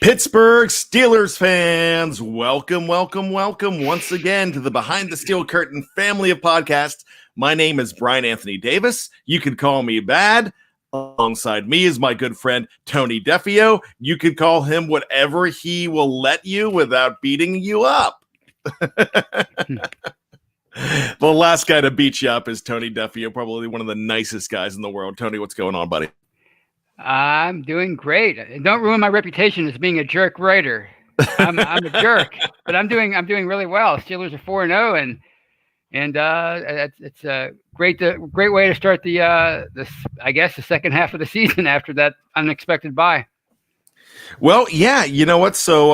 Pittsburgh Steelers fans, welcome once again to the Behind the Steel Curtain family of podcasts. My name is Bryan Anthony Davis. You can call me Bad. Alongside me is my good friend Tony Defeo. You can call him whatever he will let you without beating you up. The last guy to beat you up is Tony Defeo, probably one of the nicest guys in the world. Tony, what's going on, buddy? I'm doing great. Don't ruin my reputation as being a jerk writer. I'm a jerk, but I'm doing really well. Steelers are 4-0, and it's a great way to start the second half of the season after that unexpected bye. Well, yeah, you know what? So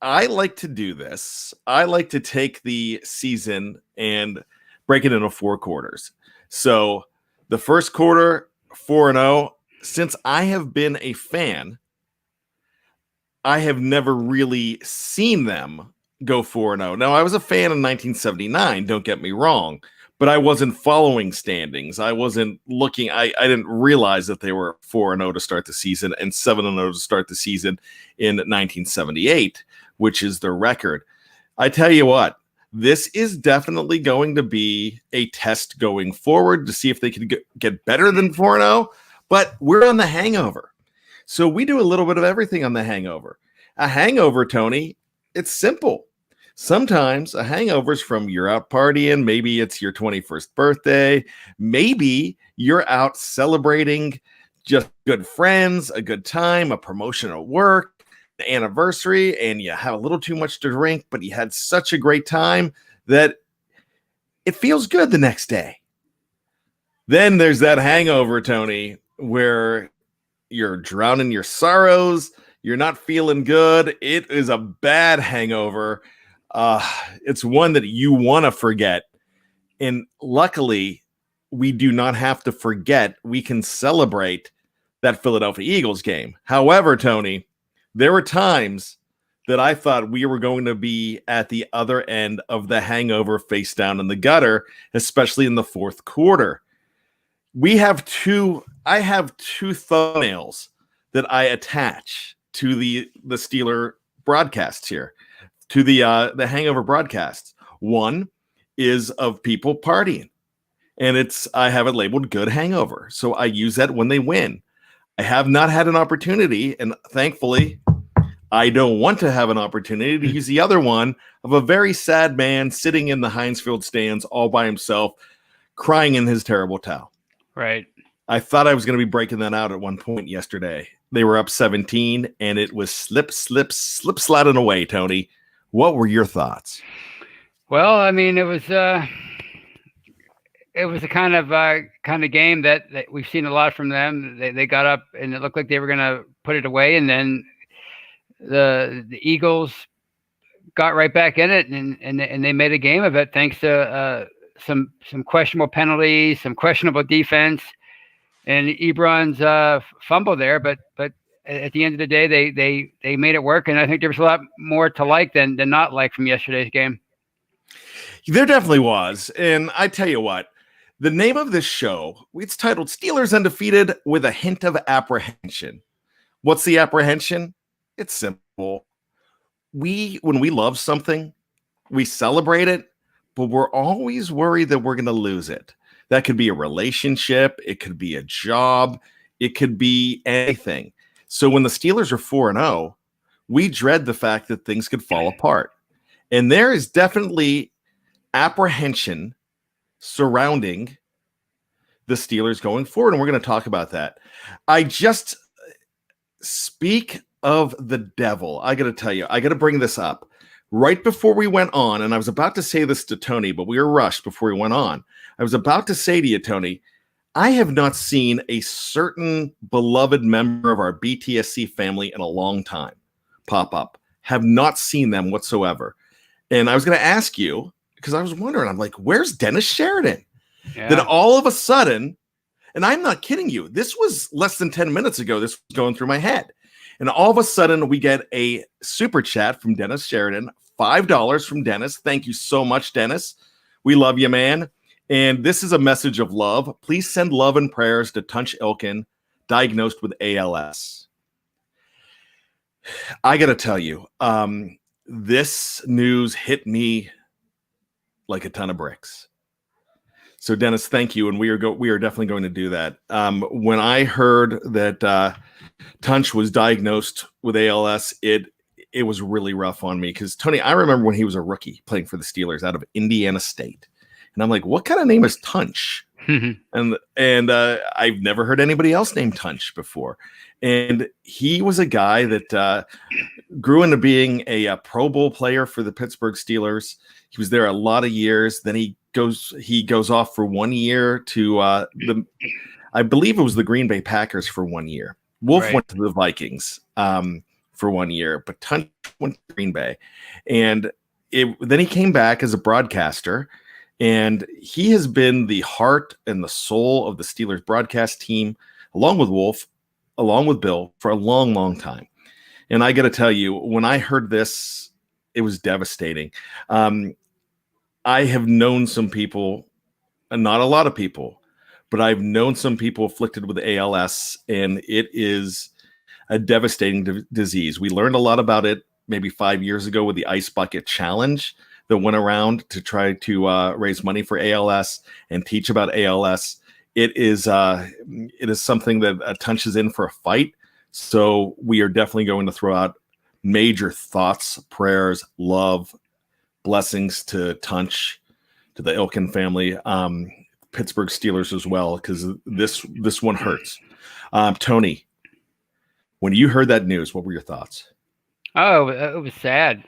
I like to do this. I like to take the season and break it into 4 quarters. So the first quarter, 4-0. Since I have been a fan, I have never really seen them go 4-0. Now, I was a fan in 1979, don't get me wrong, but I wasn't following standings. I wasn't looking. I didn't realize that they were 4-0 to start the season and 7-0 to start the season in 1978, which is their record. I tell you what, this is definitely going to be a test going forward to see if they can get better than 4-0. But we're on the hangover. So we do a little bit of everything on the hangover. A hangover, Tony, it's simple. Sometimes a hangover is from you're out partying. Maybe it's your 21st birthday. Maybe you're out celebrating just good friends, a good time, a promotion at work, an anniversary, and you have a little too much to drink, but you had such a great time that it feels good the next day. Then there's that hangover, Tony, where you're drowning your sorrows, you're not feeling good. It is a bad hangover. It's one that you want to forget. And luckily, we do not have to forget. We can celebrate that Philadelphia Eagles game. However, Tony, there were times that I thought we were going to be at the other end of the hangover, face down in the gutter, especially in the fourth quarter. I have two thumbnails that I attach to the Steeler broadcasts here, to the hangover broadcasts. One is of people partying, and I have it labeled good hangover. So I use that when they win. I have not had an opportunity, and thankfully I don't want to have an opportunity to use the other one of a very sad man sitting in the Heinz Field stands all by himself, crying in his terrible towel. Right. I thought I was going to be breaking that out at one point yesterday. They were up 17, and it was slip, sliding away, Tony. What were your thoughts? Well, I mean, it was a kind of game that we've seen a lot from them. They got up, and it looked like they were going to put it away, and then the Eagles got right back in it, and they made a game of it thanks to some questionable penalties, some questionable defense, and Ebron's fumble there. But at the end of the day, they made it work, and I think there was a lot more to like than not like from yesterday's game. There definitely was, and I tell you what, the name of this show, it's titled Steelers Undefeated with a Hint of Apprehension. What's the apprehension? It's simple. When we love something, we celebrate it, but we're always worried that we're going to lose it. That could be a relationship. It could be a job. It could be anything. So when the Steelers are 4-0, we dread the fact that things could fall apart. And there is definitely apprehension surrounding the Steelers going forward. And we're going to talk about that. I just speak of the devil. I got to tell you, I got to bring this up. Right before we went on, and I was about to say this to Tony, but we were rushed before we went on. I was about to say to you, Tony, I have not seen a certain beloved member of our BTSC family in a long time pop up. Have not seen them whatsoever. And I was going to ask you, because I was wondering, I'm like, where's Dennis Sheridan? Yeah. Then all of a sudden, and I'm not kidding you, this was less than 10 minutes ago, this was going through my head. And all of a sudden, we get a super chat from Dennis Sheridan, $5 from Dennis. Thank you so much, Dennis. We love you, man. And this is a message of love. Please send love and prayers to Tunch Elkin, diagnosed with ALS. I got to tell you, this news hit me like a ton of bricks. So Dennis, thank you. And we are definitely going to do that. When I heard that Tunch was diagnosed with ALS, it was really rough on me because Tony, I remember when he was a rookie playing for the Steelers out of Indiana State. And I'm like, what kind of name is Tunch? and I've never heard anybody else named Tunch before. And he was a guy that grew into being a Pro Bowl player for the Pittsburgh Steelers. He was there a lot of years. Then he goes off for 1 year to I believe it was the Green Bay Packers for 1 year. Wolf went to the Vikings for 1 year, but Tunch went to Green Bay. And then he came back as a broadcaster. And he has been the heart and the soul of the Steelers broadcast team, along with Wolf, along with Bill, for a long, long time. And I got to tell you, when I heard this, it was devastating. I have known some people, and not a lot of people, but I've known some people afflicted with ALS, and it is a devastating disease. We learned a lot about it maybe 5 years ago with the Ice Bucket Challenge that went around to try to raise money for ALS and teach about ALS. It is something that Tunch is in for a fight. So we are definitely going to throw out major thoughts, prayers, love, blessings to Tunch, to the Elkin family, Pittsburgh Steelers as well, because this one hurts. Tony, when you heard that news, what were your thoughts? Oh, it was sad.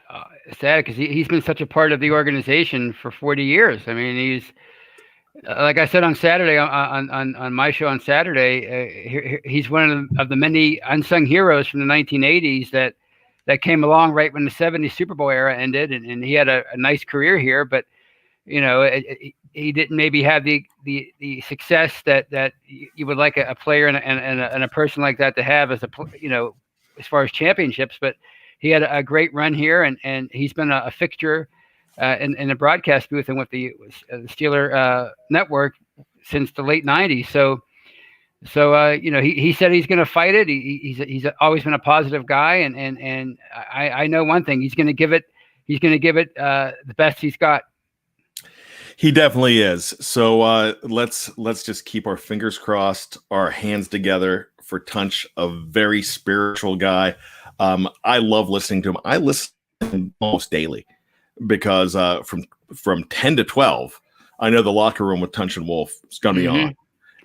Sad because he's been such a part of the organization for 40 years. I mean, he's like I said on Saturday on my show on Saturday. He's one of the many unsung heroes from the 1980s that came along right when the 70s Super Bowl era ended, and he had a nice career here. But you know, he didn't maybe have the success that you would like a player and a person like that to have as as far as championships, but. He had a great run here, and he's been a fixture in the broadcast booth and with the Steeler network since the late 90s. So he said he's going to fight it. He's always been a positive guy, and I know one thing: he's going to give it the best he's got. He definitely is. So let's just keep our fingers crossed, our hands together for Tunch, a very spiritual guy. I love listening to him. I listen to him almost daily because from 10 to 12, I know the locker room with Tunch and Wolf is going to be on.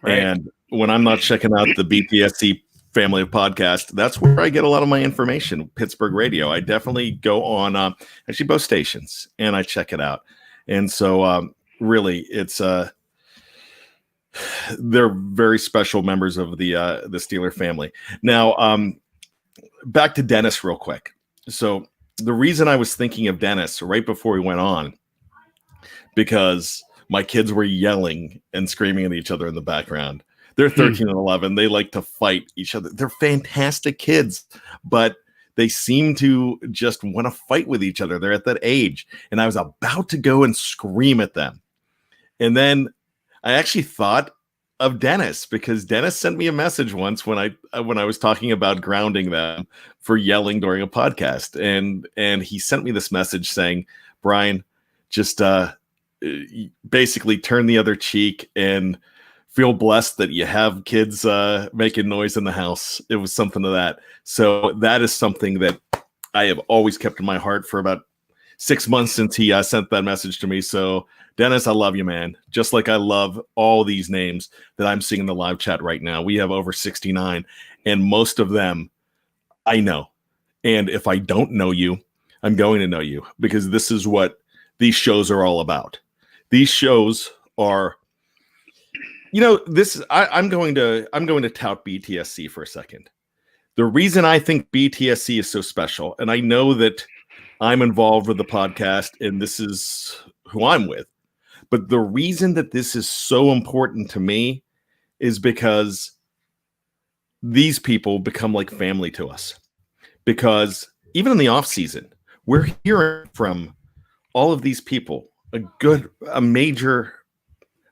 Right. And when I'm not checking out the BTSC family of podcasts, that's where I get a lot of my information. Pittsburgh radio. I definitely go on actually both stations and I check it out. And so really, it's they're very special members of the Steeler family. Now, back to Dennis real quick. So the reason I was thinking of Dennis right before we went on, because my kids were yelling and screaming at each other in the background. They're 13 and 11. They like to fight each other. They're fantastic kids, but they seem to just want to fight with each other. They're at that age. And I was about to go and scream at them. And then I actually thought of Dennis, because Dennis sent me a message once when I was talking about grounding them for yelling during a podcast, and he sent me this message saying, Bryan, just basically turn the other cheek and feel blessed that you have kids making noise in the house. It was something to that. So that is something that I have always kept in my heart for about 6 months since he sent that message to me. So Dennis, I love you, man. Just like I love all these names that I'm seeing in the live chat right now. We have over 69, and most of them I know. And if I don't know you, I'm going to know you, because this is what these shows are all about. These shows are, I'm going to tout BTSC for a second. The reason I think BTSC is so special, and I know that I'm involved with the podcast and this is who I'm with, but the reason that this is so important to me is because these people become like family to us. Because even in the off season, we're hearing from all of these people, a major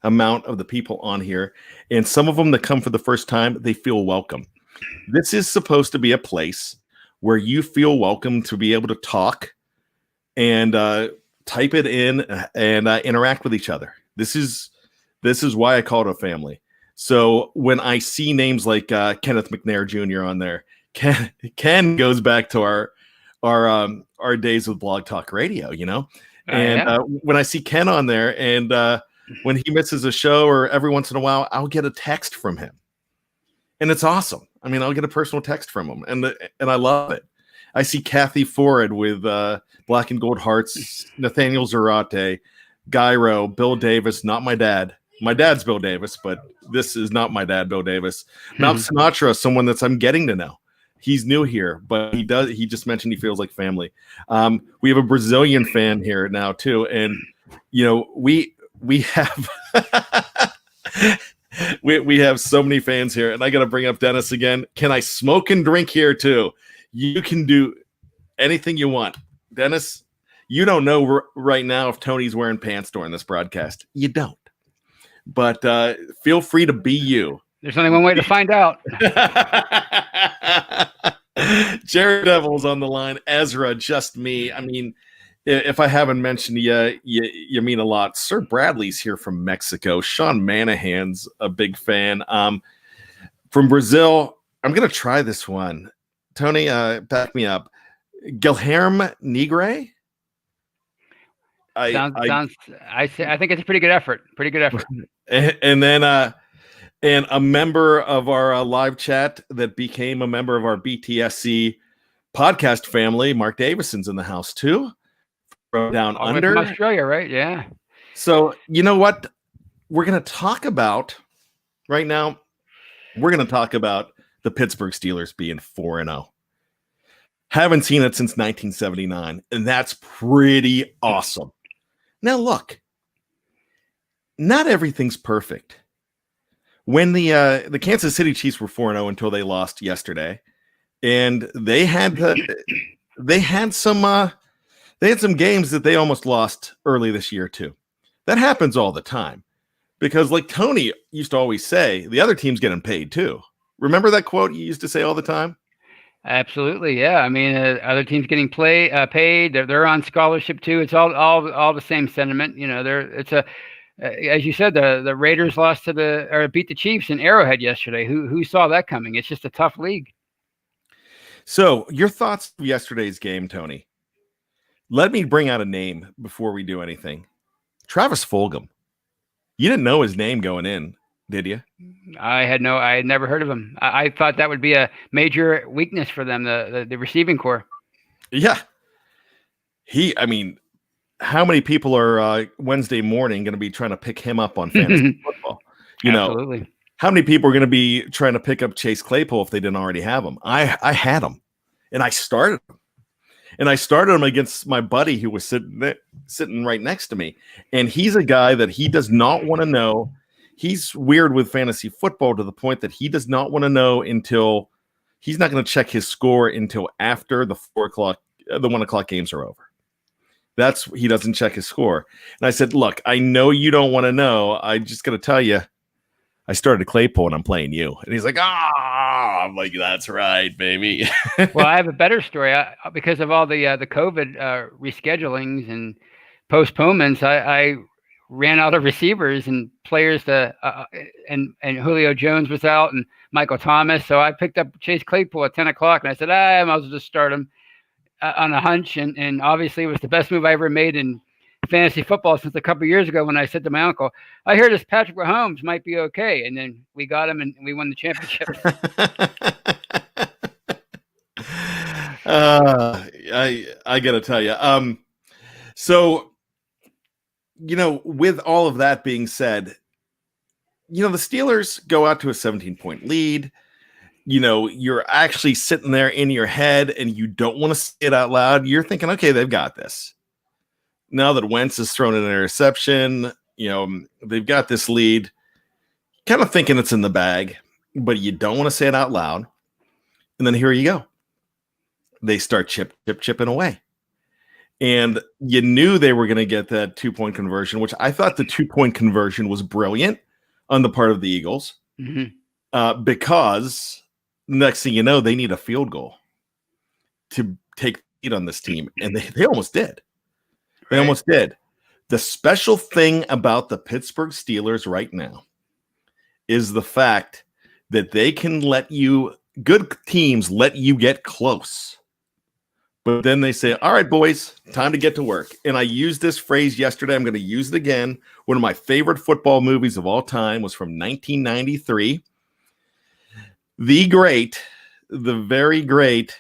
amount of the people on here, and some of them that come for the first time, they feel welcome. This is supposed to be a place where you feel welcome to be able to talk and type it in and interact with each other. This is why I call it a family. So when I see names like Kenneth McNair Jr. on there, Ken goes back to our days with Blog Talk Radio, you know. When I see Ken on there, and when he misses a show, or every once in a while, I'll get a text from him, and it's awesome. I mean, I'll get a personal text from him, and I love it. I see Kathy Ford with Black and Gold Hearts, Nathaniel Zarate, Gyro, Bill Davis, not my dad. My dad's Bill Davis, but this is not my dad, Bill Davis. Mount Sinatra, someone I'm getting to know. He's new here, but he just mentioned he feels like family. We have a Brazilian fan here now too, and you know we have we have so many fans here, and I got to bring up Dennis again. Can I smoke and drink here too? You can do anything you want, Dennis. You don't know right now if Tony's wearing pants during this broadcast. You don't. But feel free to be you. There's only one way to find out. Jared Devil's on the line. Ezra, just me. I mean, if I haven't mentioned you mean a lot. Sir Bradley's here from Mexico. Sean Manahan's a big fan. From Brazil, I'm going to try this one. Tony, back me up. Guilherme Negre? I think it's a pretty good effort. And then and a member of our live chat that became a member of our BTSC podcast family, Mark Davison's in the house too, from down under from Australia, right? Yeah. So you know what we're going to talk about right now? We're going to talk about the Pittsburgh Steelers being 4-0. Haven't seen it since 1979, and that's pretty awesome. Now, look, not everything's perfect. When the Kansas City Chiefs were 4-0 until they lost yesterday, and they had some games that they almost lost early this year too. That happens all the time because, like Tony used to always say, the other team's getting paid too. Remember that quote you used to say all the time? Absolutely, yeah. I mean, other teams getting paid. They're on scholarship too. It's all the same sentiment. You know, as you said, the Raiders beat the Chiefs in Arrowhead yesterday. Who saw that coming? It's just a tough league. So, your thoughts of yesterday's game, Tony? Let me bring out a name before we do anything. Travis Fulgham. You didn't know his name going in, did you? I had never heard of him. I thought that would be a major weakness for them, the receiving core. Yeah. I mean, how many people are Wednesday morning going to be trying to pick him up on fantasy football? Absolutely. Know, how many people are going to be trying to pick up Chase Claypool if they didn't already have him? I had him, and I started him. And I started him against my buddy who was sitting right next to me. And he's a guy that he does not want to know. He's weird with fantasy football to the point that he does not want to know until he's not going to check his score until after the 1 o'clock games are over. He doesn't check his score. And I said, look, I know you don't want to know. I just got to tell you, I started Claypool and I'm playing you. And he's like, I'm like, that's right, baby. Well, I have a better story. Because of all the COVID reschedulings and postponements, I ran out of receivers and players and Julio Jones was out and Michael Thomas. So I picked up Chase Claypool at 10 o'clock and I said, I might as well just start him on a hunch. And obviously it was the best move I ever made in fantasy football since a couple of years ago when I said to my uncle, I hear this Patrick Mahomes might be okay. And then we got him and we won the championship. I got to tell you. So, with all of that being said, the Steelers go out to a 17-point lead. You're actually sitting there in your head and you don't want to say it out loud. You're thinking, okay, they've got this. Now that Wentz has thrown an interception, they've got this lead, kind of thinking it's in the bag, but you don't want to say it out loud. And then here you go. They start chipping away. And you knew they were going to get that 2-point conversion, which I thought the 2-point conversion was brilliant on the part of the Eagles, because next thing you know, they need a field goal. to take the lead on this team, and they almost did. They almost did. The special thing about the Pittsburgh Steelers right now is the fact that they can good teams let you get close. But then they say, all right, boys, time to get to work. And I used this phrase yesterday. I'm going to use it again. One of my favorite football movies of all time was from 1993. The very great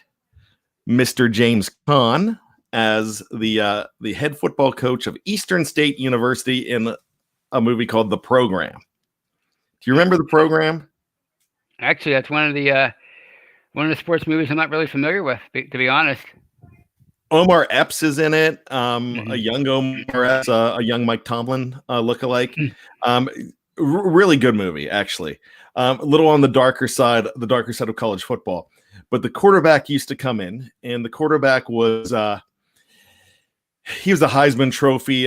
Mr. James Caan as the head football coach of Eastern State University in a movie called The Program. Do you remember The Program? Actually, that's one of the sports movies I'm not really familiar with, to be honest. Omar Epps is in it. A young Omar Epps, a young Mike Tomlin lookalike. Really good movie, actually. A little on the darker side of college football. But the quarterback used to come in, and the quarterback was he was a Heisman Trophy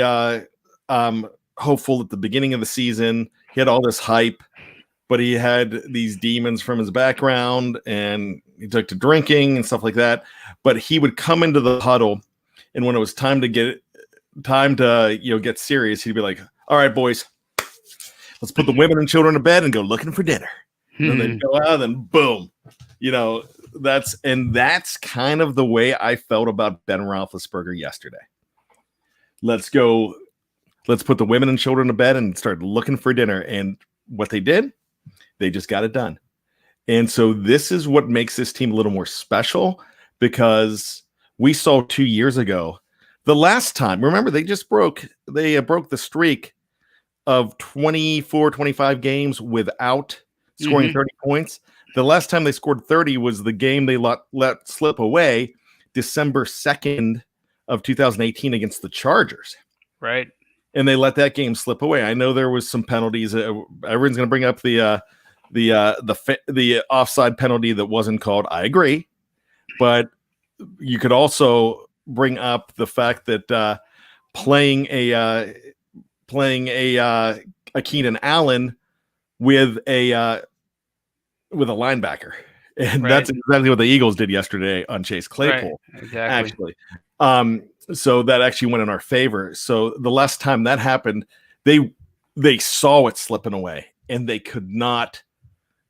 hopeful at the beginning of the season. He had all this hype, but he had these demons from his background, and he took to drinking and stuff like that. But he would come into the huddle, and when it was time to get serious, he'd be like, "All right, boys, let's put the women and children to bed and go looking for dinner." And then they'd go out, and boom, that's kind of the way I felt about Ben Roethlisberger yesterday. Let's put the women and children to bed and start looking for dinner. And what they did, they just got it done. And so this is what makes this team a little more special, because we saw 2 years ago, the last time, remember, they broke the streak of 24, 25 games without scoring 30 points. The last time they scored 30 was the game they let slip away, December 2nd of 2018 against the Chargers. Right. And they let that game slip away. I know there was some penalties. Everyone's going to bring up the offside penalty that wasn't called. I agree. But you could also bring up the fact that playing a Keenan Allen with a linebacker, and that's exactly what the Eagles did yesterday on Chase Claypool. Right. Exactly. Actually, so that actually went in our favor. So the last time that happened, they saw it slipping away, and they could not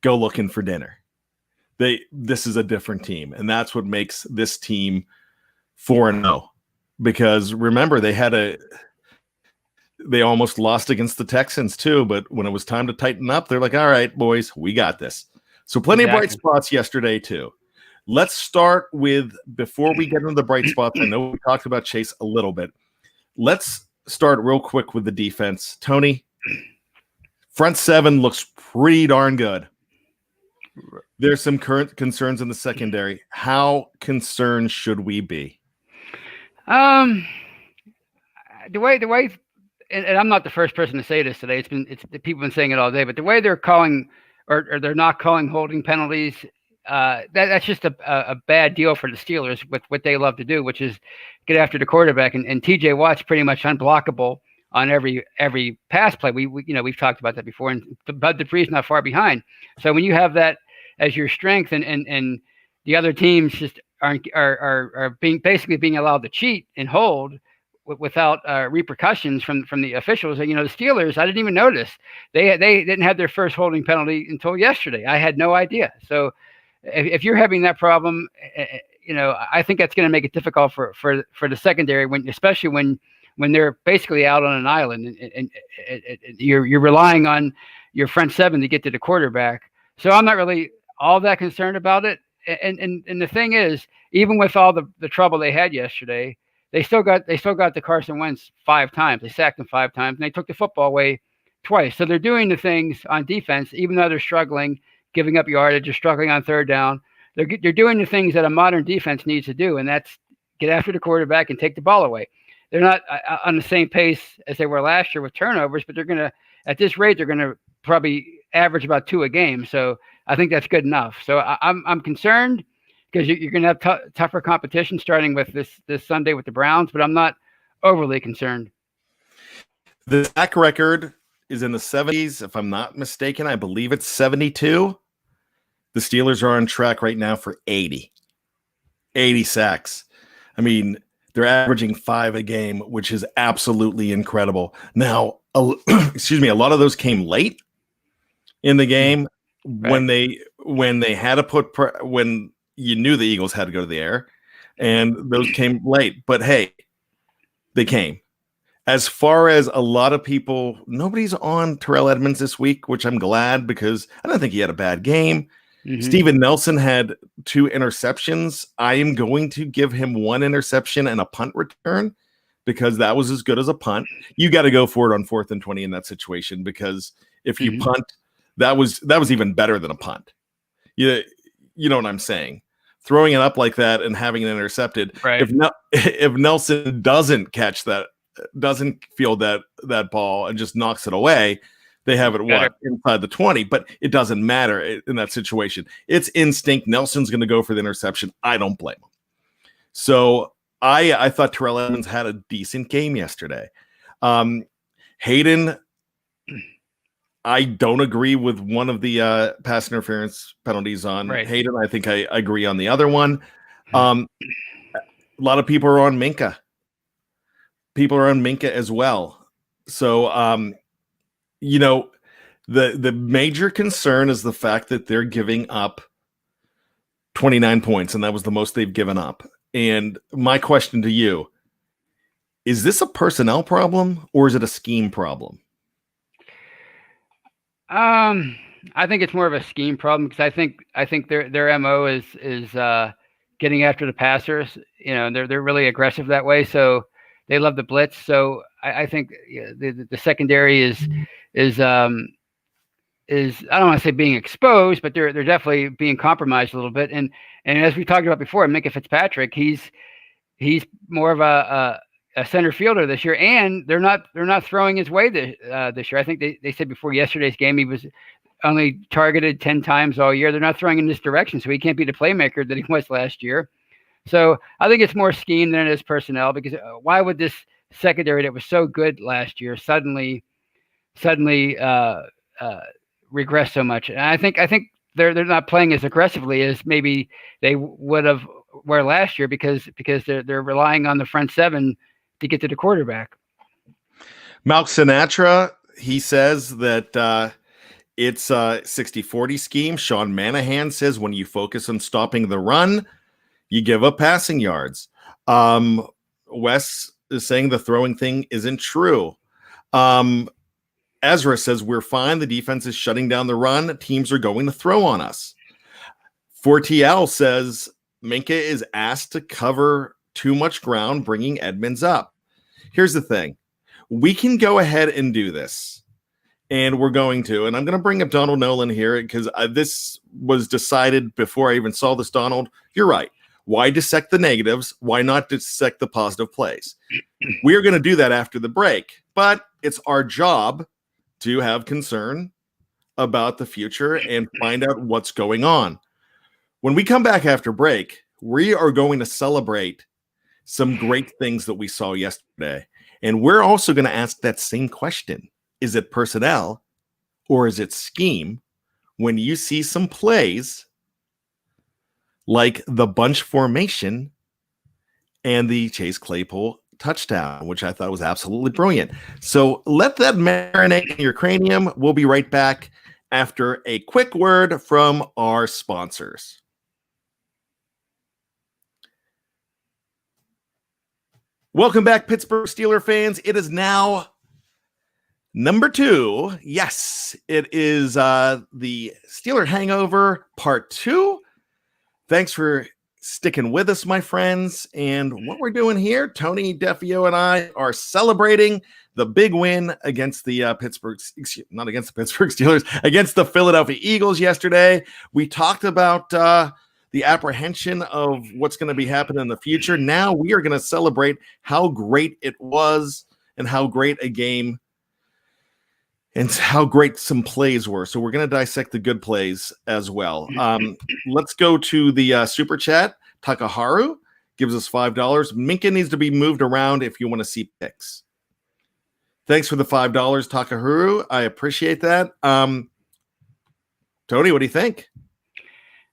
go looking for dinner. This is a different team, and that's what makes this team 4-0. Because remember, they almost lost against the Texans too, but when it was time to tighten up, they're like, all right, boys, we got this. So plenty of bright spots yesterday too. Let's start with, before we get into the bright spots, I know we talked about Chase a little bit. Let's start real quick with the defense. Tony, front seven looks pretty darn good. There's some current concerns in the secondary. How concerned should we be? The way, and I'm not the first person to say this today. It's people have been saying it all day. But the way they're calling, or they're not calling holding penalties, that's just a bad deal for the Steelers with what they love to do, which is get after the quarterback. And T.J. Watt's pretty much unblockable on every pass play. We've talked about that before, and Bud Dupree's not far behind. So when you have that as your strength, and the other teams just are being allowed to cheat and hold without repercussions from the officials. The Steelers, I didn't even notice they didn't have their first holding penalty until yesterday. I had no idea. So if you're having that problem, I think that's going to make it difficult for the secondary, especially when they're basically out on an island, and you're relying on your front seven to get to the quarterback. So I'm not really all that concerned about it. And the thing is, even with all the trouble they had yesterday, they still got to Carson Wentz 5 times. They sacked him 5 times, and they took the football away twice. So they're doing the things on defense, even though they're struggling, giving up yardage, or struggling on third down. They're doing the things that a modern defense needs to do, and that's get after the quarterback and take the ball away. They're not on the same pace as they were last year with turnovers, but at this rate, they're going to probably average about 2 a game. So I think that's good enough. So I'm concerned because you're going to have tougher competition starting with this Sunday with the Browns, but I'm not overly concerned. The sack record is in the 70s, if I'm not mistaken. I believe it's 72. The Steelers are on track right now for 80. 80 sacks. I mean, they're averaging 5 a game, which is absolutely incredible. Now, excuse me, a lot of those came late in the game when they had to when you knew the Eagles had to go to the air, and those came late. But hey, they came. As far as a lot of people, nobody's on Terrell Edmonds this week, which I'm glad because I don't think he had a bad game. Steven Nelson had 2 interceptions. I am going to give him 1 interception and a punt return because that was as good as a punt. You got to go for it on 4th and 20 in that situation because if you punt, that was even better than a punt. You know what I'm saying? Throwing it up like that and having it intercepted. Right. If Nelson doesn't catch that, doesn't field that ball and just knocks it away, they have it inside the 20, but it doesn't matter in that situation. It's instinct. Nelson's going to go for the interception. I don't blame him. So I thought Terrell Edmonds had a decent game yesterday. Hayden, I don't agree with one of the pass interference penalties on Hayden. I think I agree on the other one. A lot of people are on Minka. People are on Minka as well. So, the major concern is the fact that they're giving up 29 points, and that was the most they've given up. And my question to you, is this a personnel problem or is it a scheme problem? I think it's more of a scheme problem because I think their MO is getting after the passers. They're really aggressive that way. So they love the blitz. So I think the secondary is I don't want to say being exposed, but they're definitely being compromised a little bit. And as we talked about before, Minka Fitzpatrick, he's more of a center fielder this year, and they're not throwing his way this year. I think they said before yesterday's game he was only targeted 10 times all year. They're not throwing in this direction, so he can't be the playmaker that he was last year. So I think it's more scheme than it is personnel, because why would this secondary that was so good last year suddenly regress so much? And I think they're not playing as aggressively as maybe they would have were last year because they're relying on the front seven to get to the quarterback. Malk Sinatra, he says that it's a 60-40 scheme. Sean Manahan says when you focus on stopping the run, you give up passing yards. Wes is saying the throwing thing isn't true. Ezra says we're fine. The defense is shutting down the run. Teams are going to throw on us. 4TL says Minka is asked to cover too much ground, bringing Edmonds up. Here's the thing. We can go ahead and do this. And we're going to. And I'm going to bring up Donald Nolan here because this was decided before I even saw this, Donald. You're right. Why dissect the negatives? Why not dissect the positive plays? We are going to do that after the break. But it's our job to have concern about the future and find out what's going on. When we come back after break, we are going to celebrate some great things that we saw yesterday. And we're also going to ask that same question. Is it personnel or is it scheme when you see some plays like the bunch formation and the Chase Claypool touchdown, which I thought was absolutely brilliant. So let that marinate in your cranium. We'll be right back after a quick word from our sponsors. Welcome back, Pittsburgh Steelers fans. It is now number 2. Yes, it is the Steelers Hangover Part 2. Thanks for sticking with us, my friends. And what we're doing here, Tony, Defeo, and I are celebrating the big win against the not against the Pittsburgh Steelers, against the Philadelphia Eagles yesterday. We talked about the apprehension of what's going to be happening in the future. Now we are going to celebrate how great it was and how great a game and how great some plays were. So we're going to dissect the good plays as well. Let's go to the super chat. Takaharu gives us $5. Minka needs to be moved around if you want to see picks. Thanks for the $5, Takaharu. I appreciate that. Tony, what do you think?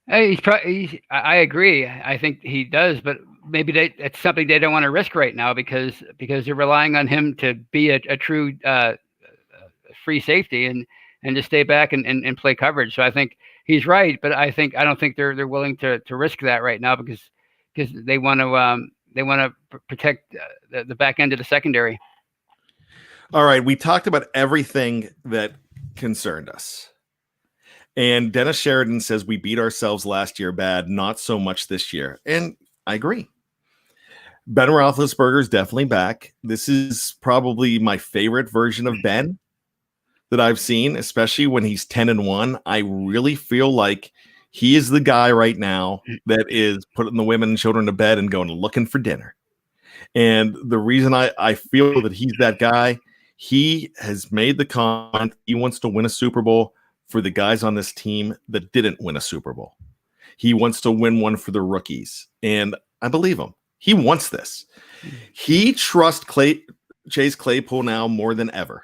I agree. I think he does, but maybe it's something they don't want to risk right now because they're relying on him to be a true free safety and to stay back and play coverage. So I think he's right, but I don't think they're willing to risk that right now because they want to protect the back end of the secondary. All right, we talked about everything that concerned us. And Dennis Sheridan says we beat ourselves last year bad, not so much this year. And I agree. Ben Roethlisberger is definitely back. This is probably my favorite version of Ben that I've seen, especially when he's 10-1. I really feel like he is the guy right now that is putting the women and children to bed and going looking for dinner. And the reason I feel that he's that guy, he has made the comment he wants to win a Super Bowl for the guys on this team that didn't win a Super Bowl. He wants to win one for the rookies. And I believe him. He wants this. He trusts Chase Claypool now more than ever.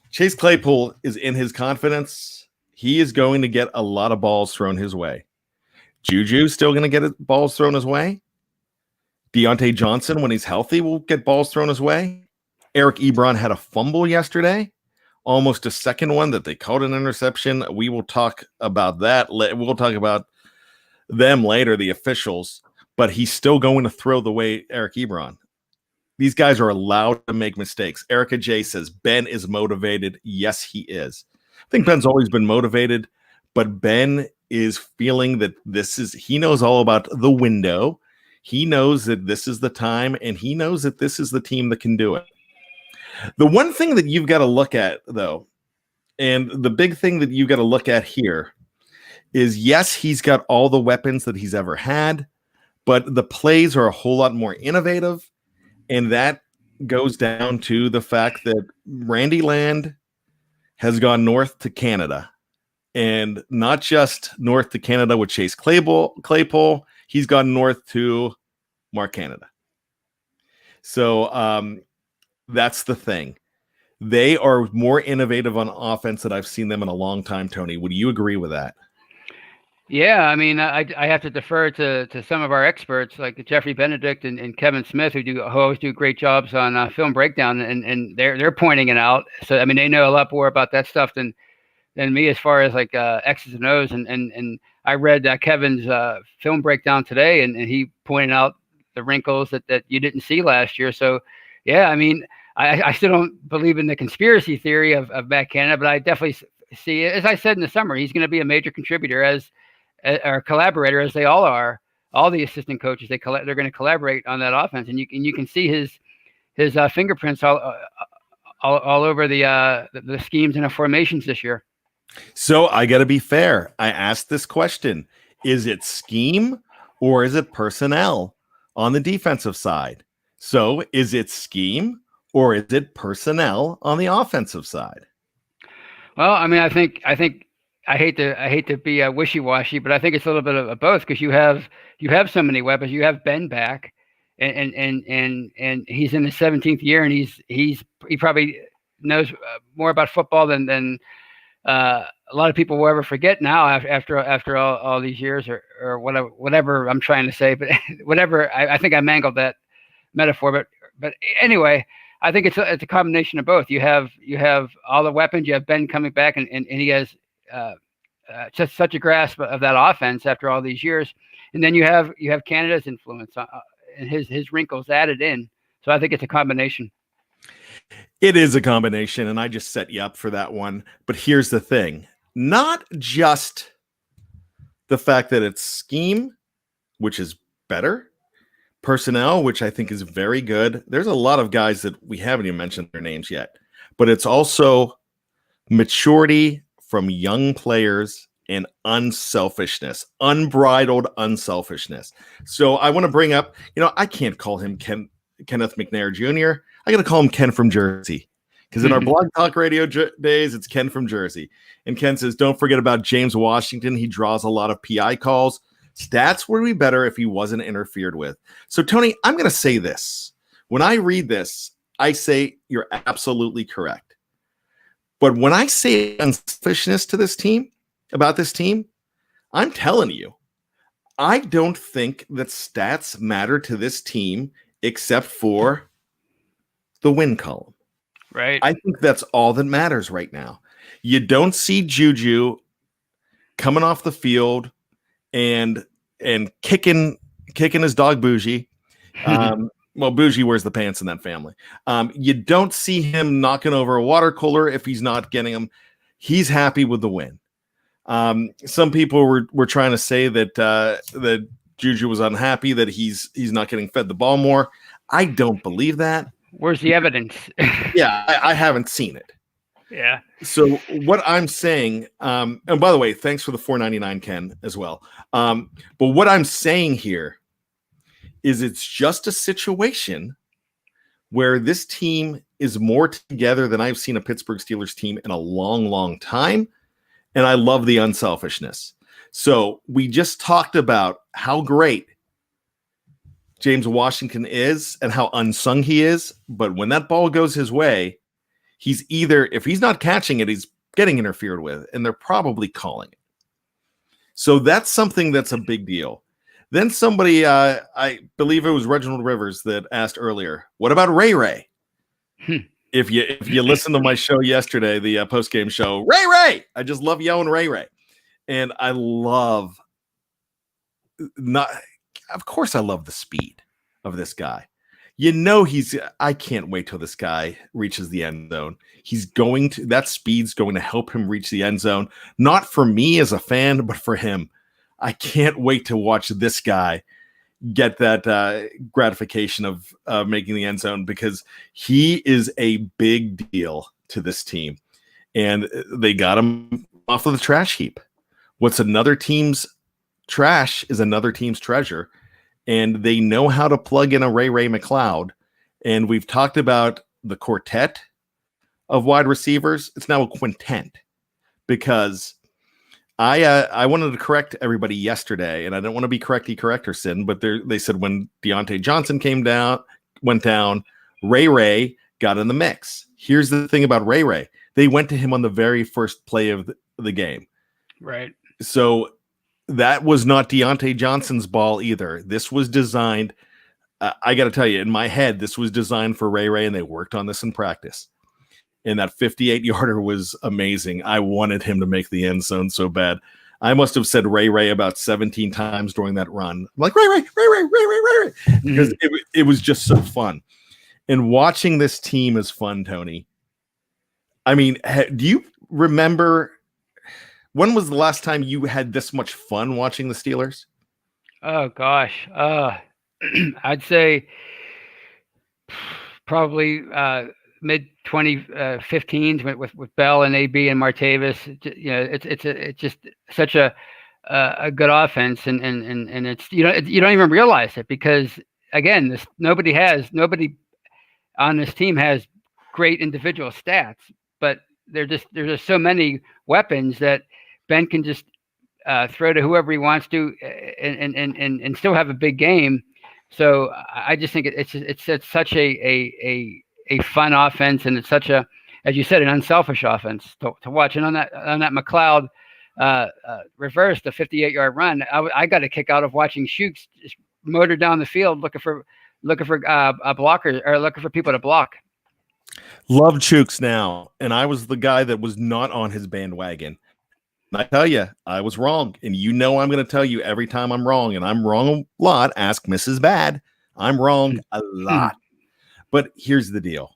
Chase Claypool is in his confidence. He is going to get a lot of balls thrown his way. Juju's still going to get balls thrown his way. Deontay Johnson, when he's healthy, will get balls thrown his way. Eric Ebron had a fumble yesterday, almost a second one that they called an interception. We will talk about that. We'll talk about them later, the officials, but he's still going to throw the way Eric Ebron. These guys are allowed to make mistakes. Erica J says Ben is motivated. Yes, he is. I think Ben's always been motivated, but Ben is feeling that he knows all about the window. He knows that this is the time, and he knows that this is the team that can do it. The one thing that you've got to look at, though, and the big thing that you've got to look at here is, yes, he's got all the weapons that he's ever had, but the plays are a whole lot more innovative, and that goes down to the fact that Randy Land has gone north to Canada, and not just north to Canada with Chase Claypool, he's gone north to Mark Canada. So that's the thing. They are more innovative on offense than I've seen them in a long time, Tony. Would you agree with that? Yeah, I mean, I have to defer to some of our experts like Jeffrey Benedict and Kevin Smith who always do great jobs on film breakdown, and they're pointing it out. So I mean, they know a lot more about that stuff than me as far as like X's and O's. And I read Kevin's film breakdown today, and he pointed out the wrinkles that you didn't see last year. So yeah, I mean, I still don't believe in the conspiracy theory of Matt Canada, but I definitely see, as I said in the summer, he's going to be a major contributor as our collaborator, as they all are. All the assistant coaches, they're going to collaborate on that offense, and you can see his fingerprints all over the schemes and the formations this year. So I got to be fair. I asked this question: is it scheme or is it personnel on the defensive side? So is it scheme or is it personnel on the offensive side? Well, I mean, I think I hate to be wishy-washy, but I think it's a little bit of both because you have so many weapons. You have Ben back, and he's in his 17th year, and he probably knows more about football than a lot of people will ever forget now after all these years or whatever I'm trying to say. But whatever, I think I mangled that metaphor. But anyway, I think it's a combination of both. You have all the weapons. You have Ben coming back, and he has just such a grasp of that offense after all these years. And then you have Canada's influence and his wrinkles added in. So I think it's a combination. It is a combination, and I just set you up for that one. But here's the thing. Not just the fact that it's scheme, which is better, personnel, which I think is very good. There's a lot of guys that we haven't even mentioned their names yet. But it's also maturity from young players and unselfishness, unbridled unselfishness. So I want to bring up, I can't call him Kenneth McNair Jr. I got to call him Ken from Jersey, because in our Blog Talk Radio days, it's Ken from Jersey. And Ken says, don't forget about James Washington. He draws a lot of PI calls. Stats would be better if he wasn't interfered with. So, Tony, I'm going to say this. When I read this, I say you're absolutely correct. But when I say unselfishness to this team, about this team, I'm telling you, I don't think that stats matter to this team except for the win column. Right. I think that's all that matters right now. You don't see Juju coming off the field and kicking his dog Bougie. Well, Bougie wears the pants in that family. You don't see him knocking over a water cooler if he's not getting them. He's happy with the win. Some people were trying to say that Juju was unhappy that he's not getting fed the ball more. I don't believe that. Where's the evidence? Yeah, I haven't seen it. Yeah. So what I'm saying, and by the way, thanks for the $4.99, Ken, as well. But what I'm saying here is it's just a situation where this team is more together than I've seen a Pittsburgh Steelers team in a long, long time. And I love the unselfishness. So we just talked about how great James Washington is and how unsung he is. But when that ball goes his way, he's either, if he's not catching it, he's getting interfered with, and they're probably calling it. So that's something that's a big deal. Then somebody, I believe it was Reginald Rivers that asked earlier, what about Ray Ray? If you listen to my show yesterday, the post-game show, Ray, I just love yelling Ray. And I love, of course I love the speed of this guy. You know, I can't wait till this guy reaches the end zone. That speed's going to help him reach the end zone. Not for me as a fan, but for him. I can't wait to watch this guy get that gratification of making the end zone, because he is a big deal to this team. And they got him off of the trash heap. What's another team's trash is another team's treasure. And they know how to plug in a Ray McLeod. And we've talked about the quartet of wide receivers. It's now a quintet, because I wanted to correct everybody yesterday, and I didn't want to be correctorson, but they said when Deontay Johnson went down, Ray got in the mix. Here's the thing about Ray. They went to him on the very first play of the game. Right. So that was not Deontay Johnson's ball either. This was designed, I got to tell you, in my head, this was designed for Ray, and they worked on this in practice. And that 58-yarder was amazing. I wanted him to make the end zone so bad. I must have said Ray about 17 times during that run. I'm like, Ray, because it was just so fun. And watching this team is fun, Tony. I mean, do you remember, when was the last time you had this much fun watching the Steelers? Oh, gosh. I'd say probably mid 2015s with Bell and AB and Martavis. You know, it's just such a good offense, and it's, you don't even realize it, because again, nobody on this team has great individual stats, but there's just so many weapons that Ben can just throw to whoever he wants to, and still have a big game. So I just think it's such a fun offense, and it's such a, as you said, an unselfish offense to watch. And on that McLeod reverse, the 58-yard run, I got a kick out of watching Shooks just motor down the field looking for a blocker, or looking for people to block. Love Chooks now, and I was the guy that was not on his bandwagon. And I tell you, I was wrong, and you know I'm going to tell you every time I'm wrong, and I'm wrong a lot. Ask Mrs. Bad. I'm wrong a lot. But here's the deal.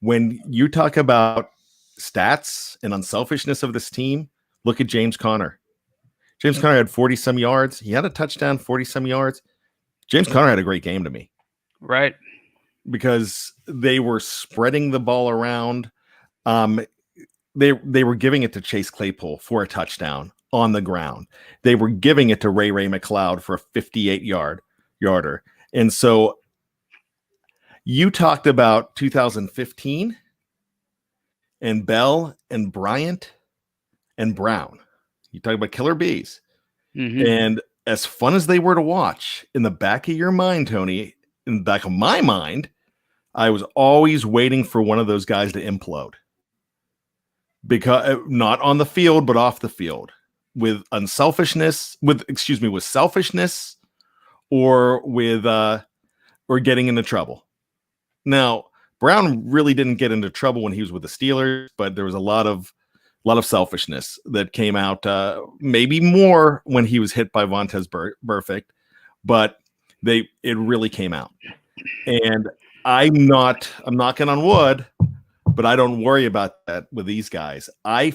When you talk about stats and unselfishness of this team, look at James Conner. James Conner had 40-some yards. He had a touchdown, 40-some yards. James Conner had a great game to me. Right. Because they were spreading the ball around. They were giving it to Chase Claypool for a touchdown on the ground. They were giving it to Ray McLeod for a 58-yarder. And so you talked about 2015 and Bell and Bryant and Brown. You talk about killer bees. Mm-hmm. And as fun as they were to watch, in the back of your mind, Tony, in the back of my mind, I was always waiting for one of those guys to implode. Because not on the field, but off the field. with unselfishness, with selfishness, or with or getting into trouble. Now, Brown really didn't get into trouble when he was with the Steelers, but there was a lot of selfishness that came out, maybe more when he was hit by Vontaze Burfict, but it really came out. And I'm knocking on wood, but I don't worry about that with these guys. I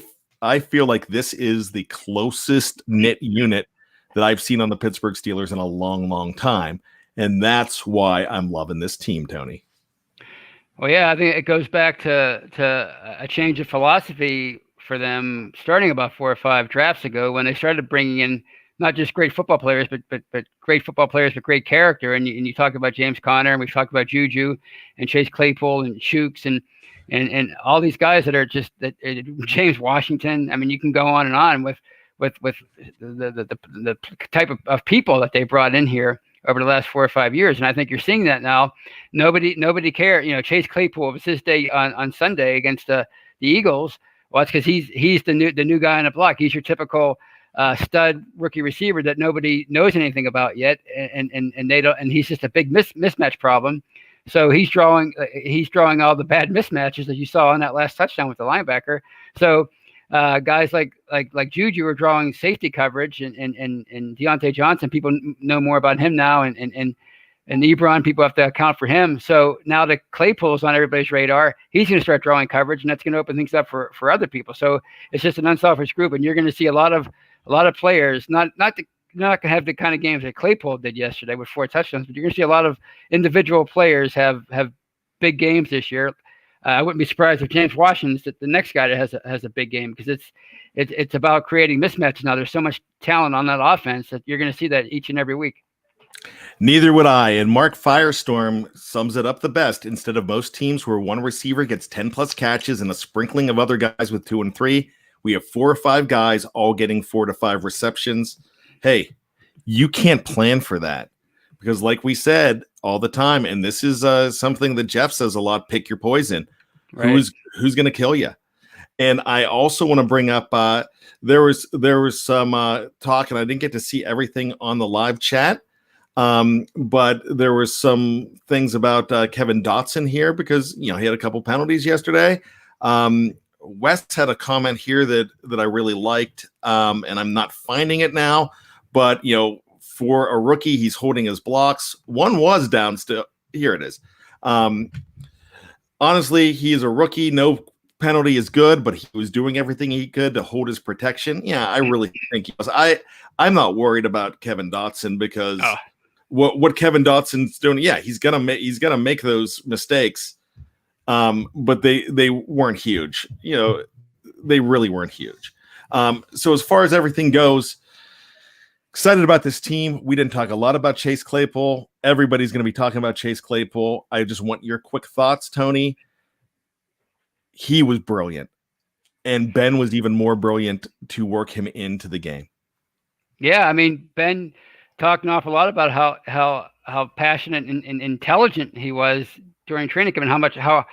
feel like this is the closest knit unit that I've seen on the Pittsburgh Steelers in a long, long time. And that's why I'm loving this team, Tony. Well, yeah, I think it goes back to a change of philosophy for them starting about 4 or 5 drafts ago when they started bringing in not just great football players, but great football players with great character. And you talk about James Conner, and we've talked about Juju and Chase Claypool and Shooks and all these guys that are just James Washington. I mean, you can go on and on with the type of people that they brought in here over the last 4 or 5 years. And I think you're seeing that now. Nobody cares. You know, Chase Claypool, it was his day on Sunday against the Eagles. Well, it's because he's the new guy on the block. He's your typical stud rookie receiver that nobody knows anything about yet, and they don't. And he's just a big mismatch problem. So he's drawing all the bad mismatches that you saw on that last touchdown with the linebacker. So guys like Juju are drawing safety coverage, and Deontay Johnson, people know more about him now, and Ebron, people have to account for him. So now that Claypool's on everybody's radar, he's going to start drawing coverage, and that's going to open things up for other people. So it's just an unselfish group, and you're going to see a lot of players, not going to have the kind of games that Claypool did yesterday with 4 touchdowns, but you're going to see a lot of individual players have big games this year. I wouldn't be surprised if James Washington's the next guy that has a big game, because it's about creating mismatches now. There's so much talent on that offense that you're going to see that each and every week. Neither would I. And Mark Firestorm sums it up the best. Instead of most teams where one receiver gets 10 plus catches and a sprinkling of other guys with 2 and 3, we have 4 or 5 guys all getting 4 to 5 receptions. Hey, you can't plan for that, because like we said all the time, and this is something that Jeff says a lot, pick your poison. Right. Who's going to kill you? And I also want to bring up, there was some talk, and I didn't get to see everything on the live chat, but there was some things about Kevin Dotson here, because he had a couple penalties yesterday. Wes had a comment here that I really liked, and I'm not finding it now, but for a rookie, he's holding his blocks. One was down still. Here it is. Honestly, he is a rookie. No penalty is good, but he was doing everything he could to hold his protection. Yeah, I really think he was. I'm not worried about Kevin Dotson, because what Kevin Dotson's doing, yeah, he's gonna make those mistakes. But they weren't huge. They really weren't huge. So as far as everything goes, excited about this team. We didn't talk a lot about Chase Claypool. Everybody's going to be talking about Chase Claypool. I just want your quick thoughts, Tony. He was brilliant, and Ben was even more brilliant to work him into the game. Yeah, I mean, Ben talked an awful lot about how passionate and intelligent he was during training camp, and how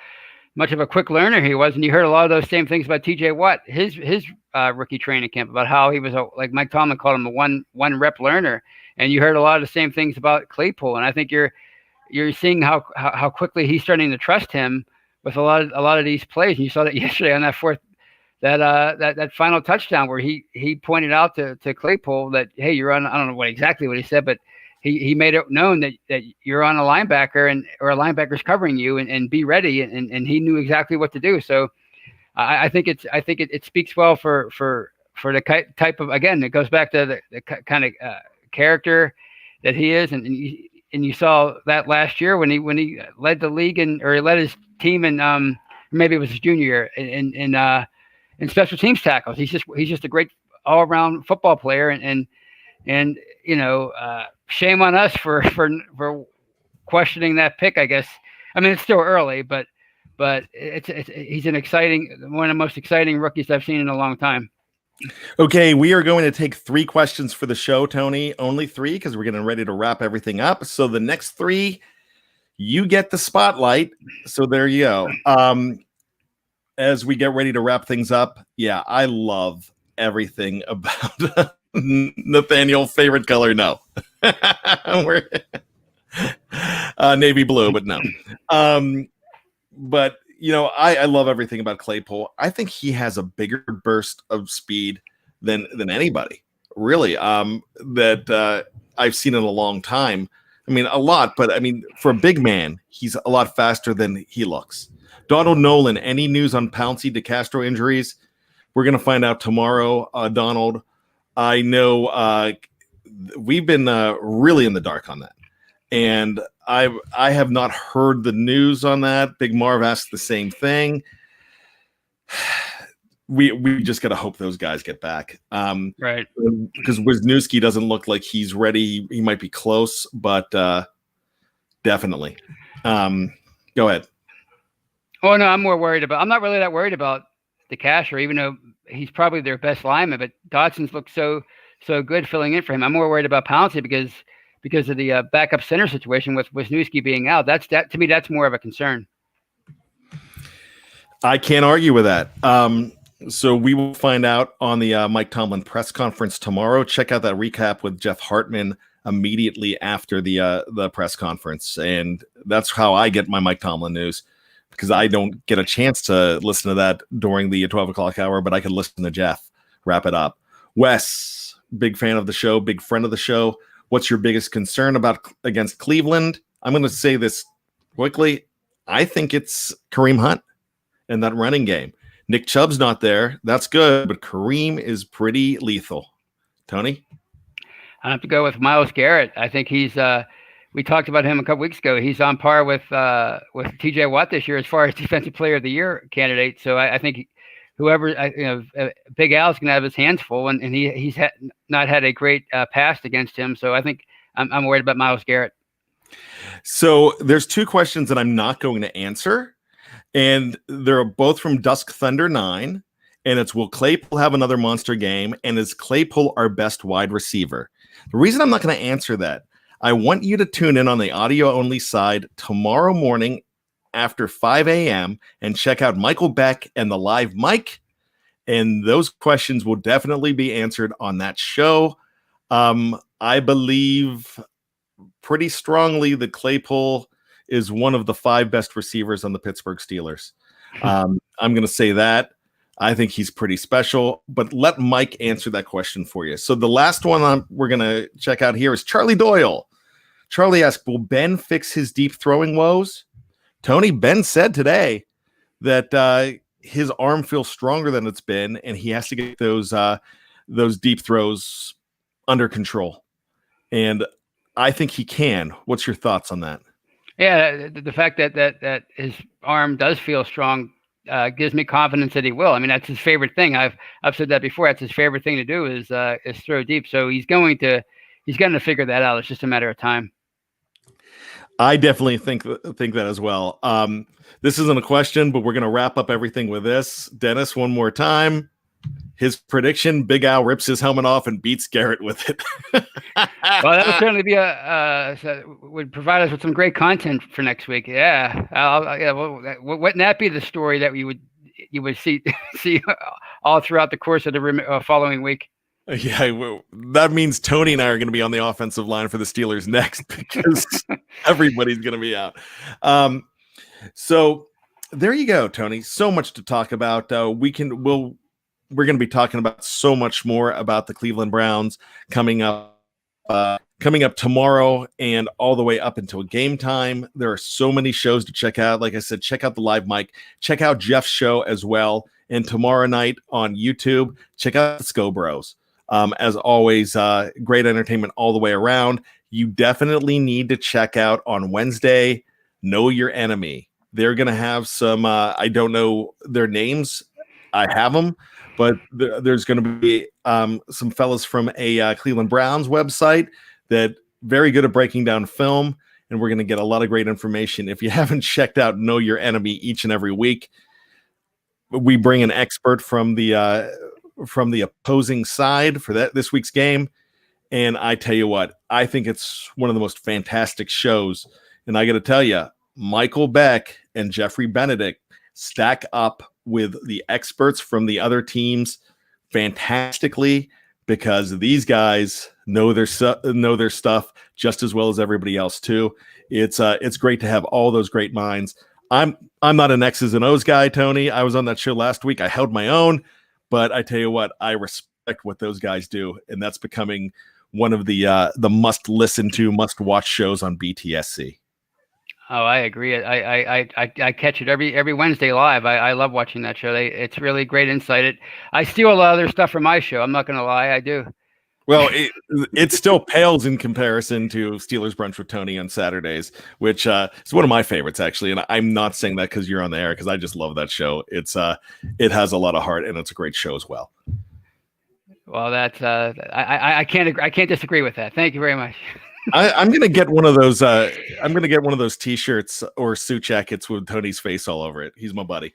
much of a quick learner he was. And you heard a lot of those same things about TJ Watt, his rookie training camp, about how he was like Mike Tomlin called him a one rep learner. And you heard a lot of the same things about Claypool. And I think you're seeing how quickly he's starting to trust him with a lot of these plays. And you saw that yesterday on that final touchdown, where he pointed out to Claypool that, hey, you're on, I don't know exactly what he said, but he made it known that you're on a linebacker, or a linebacker's covering you, and be ready. And he knew exactly what to do. So I think it speaks well for the type of, again, it goes back to the kind of character that he is. And you saw that last year when he led the league or he led his team in, maybe it was his junior year in special teams tackles. He's just a great all around football player, and shame on us for questioning that pick, I guess. I mean, it's still early, but he's one of the most exciting rookies I've seen in a long time. Okay, we are going to take 3 questions for the show, Tony. Only 3, because we're getting ready to wrap everything up. So the next 3, you get the spotlight. So there you go. As we get ready to wrap things up, yeah, I love everything about Nathaniel. Favorite color? No. We're navy blue, but no. But I love everything about Claypool. I think he has a bigger burst of speed than anybody, really. That I've seen in a long time. I mean, a lot, but I mean, for a big man, he's a lot faster than he looks. Donald Nolan, any news on Pouncey DeCastro injuries? We're going to find out tomorrow, Donald. I know we've been really in the dark on that. And I have not heard the news on that. Big Marv asked the same thing. We just got to hope those guys get back. Right. Because Wisniewski doesn't look like he's ready. He might be close, but definitely. Go ahead. Oh, no, I'm not really that worried about DeCastro, even though he's probably their best lineman, but Dodson's looked so good filling in for him. I'm more worried about Pouncey because of the backup center situation with Wisniewski being out. To me, that's more of a concern. I can't argue with that. So we will find out on the Mike Tomlin press conference tomorrow. Check out that recap with Jeff Hartman immediately after the press conference. And that's how I get my Mike Tomlin news, because I don't get a chance to listen to that during the 12 o'clock hour, but I can listen to Jeff wrap it up. Wes, big fan of the show, big friend of the show. What's your biggest concern against Cleveland? I'm going to say this quickly. I think it's Kareem Hunt and that running game. Nick Chubb's not there. That's good, but Kareem is pretty lethal. Tony? I have to go with Myles Garrett. I think he's we talked about him a couple weeks ago. He's on par with TJ Watt this year as far as defensive player of the year candidate. So I think whoever, Big Al's going to have his hands full, and he's not had a great past against him. So I think I'm worried about Myles Garrett. So there's two questions that I'm not going to answer, and they're both from Dusk Thunder 9, and it's, will Claypool have another monster game, and is Claypool our best wide receiver? The reason I'm not going to answer that, I want you to tune in on the audio-only side tomorrow morning after 5 a.m. and check out Michael Beck and the live mic, and those questions will definitely be answered on that show. I believe pretty strongly that Claypool is one of the 5 best receivers on the Pittsburgh Steelers. I'm going to say that. I think he's pretty special, but let Mike answer that question for you. So the last one we're going to check out here is Charlie Doyle. Charlie asked, will Ben fix his deep throwing woes? Tony, Ben said today that his arm feels stronger than it's been, and he has to get those deep throws under control. And I think he can. What's your thoughts on that? Yeah, the fact that his arm does feel strong gives me confidence that he will. I mean, that's his favorite thing. I've said that before. That's his favorite thing to do is throw deep. So he's going to figure that out. It's just a matter of time. I definitely think that as well. This isn't a question, but we're going to wrap up everything with this. Dennis, one more time. His prediction: Big Al rips his helmet off and beats Garrett with it. Well, that would certainly be would provide us with some great content for next week. Yeah, wouldn't that be the story that you would see all throughout the course of the following week? Yeah, that means Tony and I are going to be on the offensive line for the Steelers next, because everybody's going to be out. So there you go, Tony. So much to talk about. We're going to be talking about so much more about the Cleveland Browns coming up tomorrow and all the way up until game time. There are so many shows to check out. Like I said, check out the live mic. Check out Jeff's show as well. And tomorrow night on YouTube, check out the Sco Bros. As always, great entertainment all the way around. You definitely need to check out on Wednesday, Know Your Enemy. They're going to have some, I don't know their names. I have them, but there's going to be some fellas from a Cleveland Browns website that very good at breaking down film, and we're going to get a lot of great information. If you haven't checked out Know Your Enemy each and every week, we bring an expert from the opposing side for this week's game. And I tell you what, I think it's one of the most fantastic shows. And I got to tell you, Michael Beck and Jeffrey Benedict stack up with the experts from the other teams fantastically because these guys know their stuff just as well as everybody else too. It's great to have all those great minds. I'm not an X's and O's guy, Tony. I was on that show last week. I held my own, but I tell you what, I respect what those guys do, and that's becoming one of the must listen to, must watch shows on BTSC. Oh, I agree. I catch it every Wednesday live. I love watching that show. It's really great insight. I steal a lot of their stuff from my show. I'm not going to lie, I do. Well, it still pales in comparison to Steelers Brunch with Tony on Saturdays, which is one of my favorites, actually. And I'm not saying that because you're on the air, because I just love that show. It has a lot of heart, and it's a great show as well. Well, that's I can't disagree with that. Thank you very much. I'm gonna get one of those. I'm gonna get one of those T-shirts or suit jackets with Tony's face all over it. He's my buddy.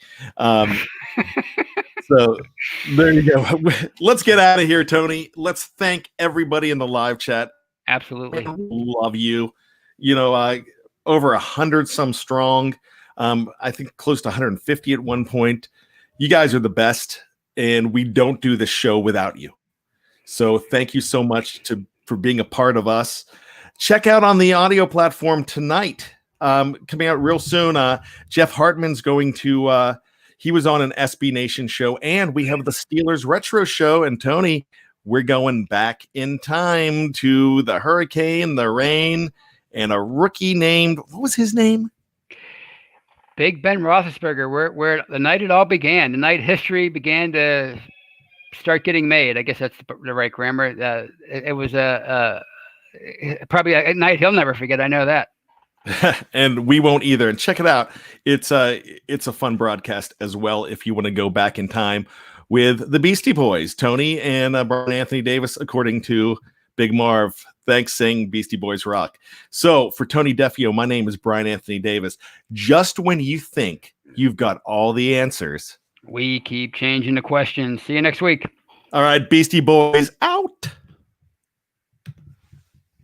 So there you go. Let's get out of here, Tony. Let's thank everybody in the live chat. Absolutely. Love you. Over 100 some strong. I think close to 150 at one point. You guys are the best, and we don't do this show without you. So thank you so much for being a part of us. Check out on the audio platform tonight. Coming out real soon. Jeff Hartman's going to he was on an SB Nation show, and we have the Steelers Retro show. And Tony, we're going back in time to the hurricane, the rain, and a rookie named, what was his name? Big Ben Roethlisberger, where the night it all began, the night history began to start getting made. I guess that's the right grammar. It was probably a night he'll never forget. I know that. And we won't either. And check it out. It's a fun broadcast as well if you want to go back in time with the Beastie Boys, Tony and Bryan Anthony Davis, according to Big Marv. Thanks, saying Beastie Boys rock. So for Tony Defeo, my name is Bryan Anthony Davis. Just when you think you've got all the answers, we keep changing the questions. See you next week. All right, Beastie Boys out.